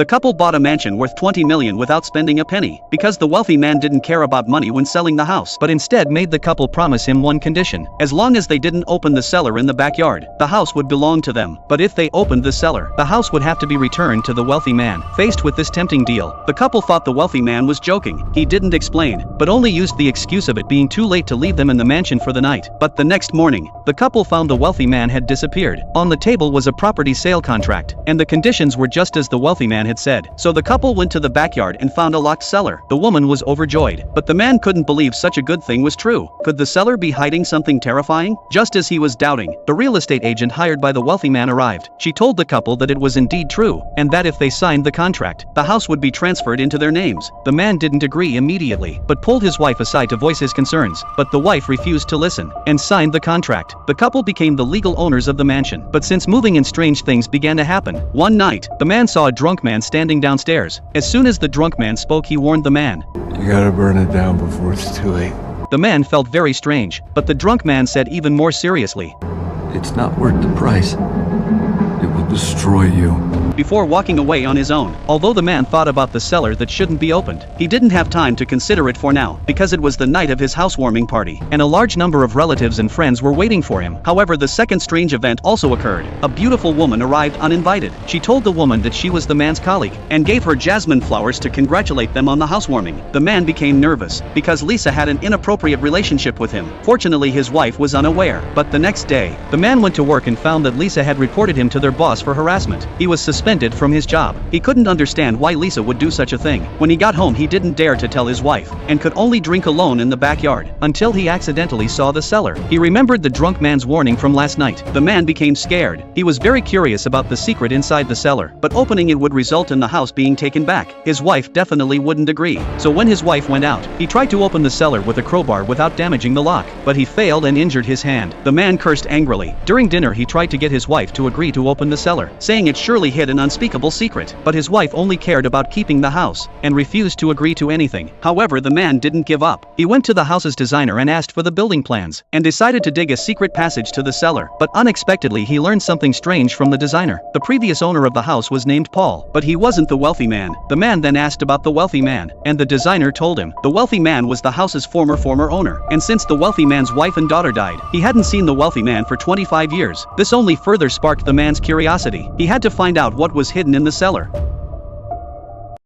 The couple bought a mansion worth 20 million without spending a penny, because the wealthy man didn't care about money when selling the house, but instead made the couple promise him one condition: as long as they didn't open the cellar in the backyard, the house would belong to them. But if they opened the cellar, the house would have to be returned to the wealthy man. Faced with this tempting deal, the couple thought the wealthy man was joking. He didn't explain, but only used the excuse of it being too late to leave them in the mansion for the night. But the next morning, the couple found the wealthy man had disappeared. On the table was a property sale contract, and the conditions were just as the wealthy man had said. So the couple went to the backyard and found a locked cellar. The woman was overjoyed, but the man couldn't believe such a good thing was true. Could the seller be hiding something terrifying? Just as he was doubting, the real estate agent hired by the wealthy man arrived. She told the couple that it was indeed true, and that if they signed the contract, the house would be transferred into their names. The man didn't agree immediately, but pulled his wife aside to voice his concerns. But the wife refused to listen, and signed the contract. The couple became the legal owners of the mansion. But since moving in, strange things began to happen. One night, the man saw a drunk man standing downstairs. As soon as the drunk man spoke, he warned the man, "You gotta burn it down before it's too late." The man felt very strange, but the drunk man said even more seriously, "It's not worth the price. It will destroy you." before walking away on his own. Although the man thought about the cellar that shouldn't be opened, he didn't have time to consider it for now, because it was the night of his housewarming party, and a large number of relatives and friends were waiting for him. However, the second strange event also occurred. A beautiful woman arrived uninvited. She told the woman that she was the man's colleague, and gave her jasmine flowers to congratulate them on the housewarming. The man became nervous, because Lisa had an inappropriate relationship with him. Fortunately, his wife was unaware. But the next day, the man went to work and found that Lisa had reported him to their boss for harassment. He was suspended from his job. He couldn't understand why Lisa would do such a thing. When he got home, he didn't dare to tell his wife, and could only drink alone in the backyard, until he accidentally saw the cellar. He remembered the drunk man's warning from last night. The man became scared. He was very curious about the secret inside the cellar, but opening it would result in the house being taken back. His wife definitely wouldn't agree. So when his wife went out, he tried to open the cellar with a crowbar without damaging the lock, but he failed and injured his hand. The man cursed angrily. During dinner, he tried to get his wife to agree to open the cellar, saying it surely hid an unspeakable secret. But his wife only cared about keeping the house, and refused to agree to anything. However, the man didn't give up. He went to the house's designer and asked for the building plans, and decided to dig a secret passage to the cellar. But unexpectedly, he learned something strange from the designer. The previous owner of the house was named Paul, but he wasn't the wealthy man. The man then asked about the wealthy man, and the designer told him the wealthy man was the house's former owner, and since the wealthy man's wife and daughter died, he hadn't seen the wealthy man for 25 years. This only further sparked the man's curiosity. He had to find out what was hidden in the cellar.